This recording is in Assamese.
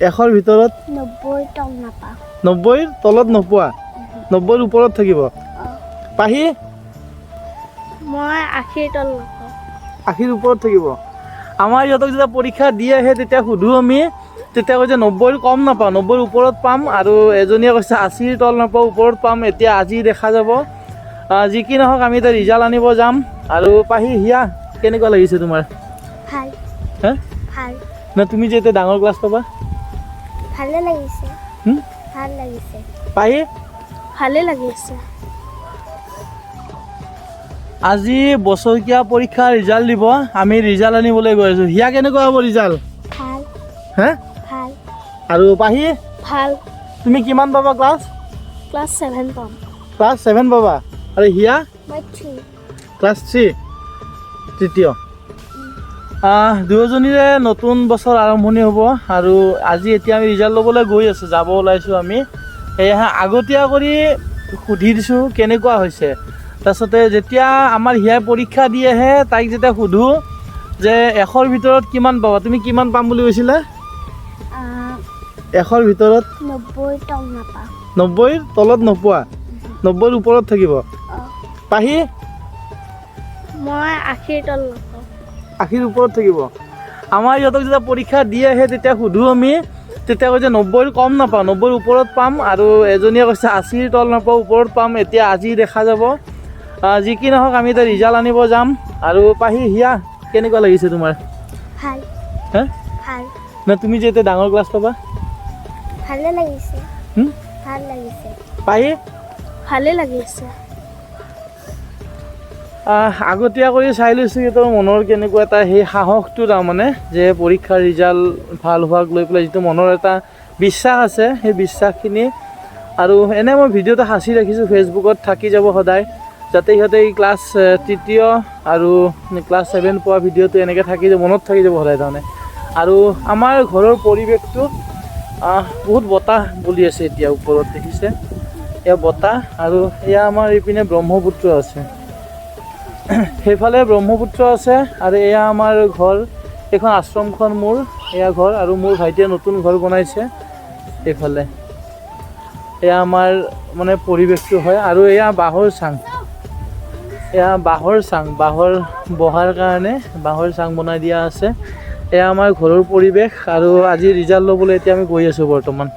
100ৰ ভিতৰত 90 তল নাপাওঁ 90ৰ তলত নোপোৱা 90ৰ ওপৰত থাকিব পাহি মই 80 তল নাপাওঁ 80ৰ ওপৰত থাকিব আমাৰ ইহঁতক যেতিয়া পৰীক্ষা দি আহে তেতিয়া সুধো আমি তেতিয়া কৈছে 90ৰ কম নাপাওঁ 90ৰ ওপৰত পাম আৰু এজনীয়ে কৈছে 80ৰ তল নাপাওঁ ওপৰত পাম এতিয়া আজি দেখা যাব যি কি নহওক আমি এতিয়া ৰিজাল্ট আনিব যাম আৰু পাহি হিয়া কেনেকুৱা লাগিছে তোমাৰ ভাল হে ভাল না তুমি যে এতিয়া ডাঙৰ ক্লাছ পাবা ভালে লাগিছে হুম ভাল লাগিছে পাহি ভালে লাগিছে আজি বছৰীয়া পৰীক্ষাৰ ৰিজাল্ট দিব আমি ৰিজাল্ট আনিবলৈ গৈ আছোঁ হিয়া কেনেকুৱা হ'ব ৰিজাল্ট ভাল হে ভাল আৰু পাহি ভাল তুমি কিমান পাবা ক্লাছ ক্লাছ 7 পাম ক্লাছ 7 পাবা আৰু হিয়া মই 3 ক্লাছ 3 তৃতীয় দুয়োজনীৰে নতুন বছৰ আৰম্ভণি হ'ব আৰু আজি এতিয়া আমি ৰিজাল্ট ল'বলৈ গৈ আছোঁ যাব ওলাইছোঁ আমি সেয়েহে আগতীয়া কৰি সুধি দিছোঁ কেনেকুৱা হৈছে তাৰপিছতে যেতিয়া আমাৰ হিয়াই পৰীক্ষা দি আহে তাইক যেতিয়া সুধোঁ যে 100ৰ ভিতৰত কিমান পাবা তুমি কিমান পাম বুলি কৈছিলা 100ৰ ভিতৰত 90 তল নাপাওঁ 90ৰ তলত নোপোৱা 90ৰ ওপৰত থাকিব পাহি মই 80 তল নাপাওঁ 80ৰ ওপৰত থাকিব আমাৰ ইহঁতক যেতিয়া পৰীক্ষা দি আহে তেতিয়া সুধো আমি তেতিয়া কৈছে 90ৰ কম নাপাওঁ 90ৰ ওপৰত পাম আৰু এজনীয়ে কৈছে 80ৰ তল নাপাওঁ ওপৰত পাম এতিয়া আজি দেখা যাব যি কি নহওক আমি এতিয়া ৰিজাল্ট আনিব যাম আৰু পাহি হিয়া কেনেকুৱা লাগিছে তোমাৰ ভাল হে ভাল না তুমি যে এতিয়া ডাঙৰ ক্লাছ পাবা ভালে লাগিছে হুম ভাল লাগিছে পাহি ভালে লাগিছে আগতীয়া কৰি চাই লৈছোঁ সিহঁতৰ মনৰ কেনেকুৱা এটা সেই সাহসটো তাৰমানে যে পৰীক্ষাৰ ৰিজাল্ট ভাল হোৱাক লৈ পেলাই যিটো মনৰ এটা বিশ্বাস আছে সেই বিশ্বাসখিনি আৰু এনে মই ভিডিঅ'টো সাঁচি ৰাখিছোঁ ফেচবুকত থাকি যাব সদায় যাতে সিহঁতে এই ক্লাছ তৃতীয় আৰু ক্লাছ 7 পোৱা ভিডিঅ'টো এনেকৈ থাকি যাব মনত থাকি যাব সদায় তাৰমানে আৰু আমাৰ ঘৰৰ পৰিৱেশটো বহুত বতাহ বলি আছে এতিয়া ওপৰত দেখিছে এয়া বতাহ আৰু এয়া আমাৰ এইপিনে ব্ৰহ্মপুত্ৰ আছে সেইফালে ব্ৰহ্মপুত্ৰ আছে আৰু এয়া আমাৰ ঘৰ এইখন আশ্ৰমখন মোৰ এয়া ঘৰ আৰু মোৰ ভাইটিয়ে নতুন ঘৰ বনাইছে এইফালে এয়া আমাৰ মানে পৰিৱেশটো হয় আৰু এয়া বাঁহৰ চাং এয়া বাঁহৰ বহাৰ কাৰণে বাঁহৰ চাং বনাই দিয়া আছে এয়া আমাৰ ঘৰৰ পৰিৱেশ আৰু আজি ৰিজাল্ট ল'বলৈ এতিয়া আমি গৈ আছোঁ বৰ্তমান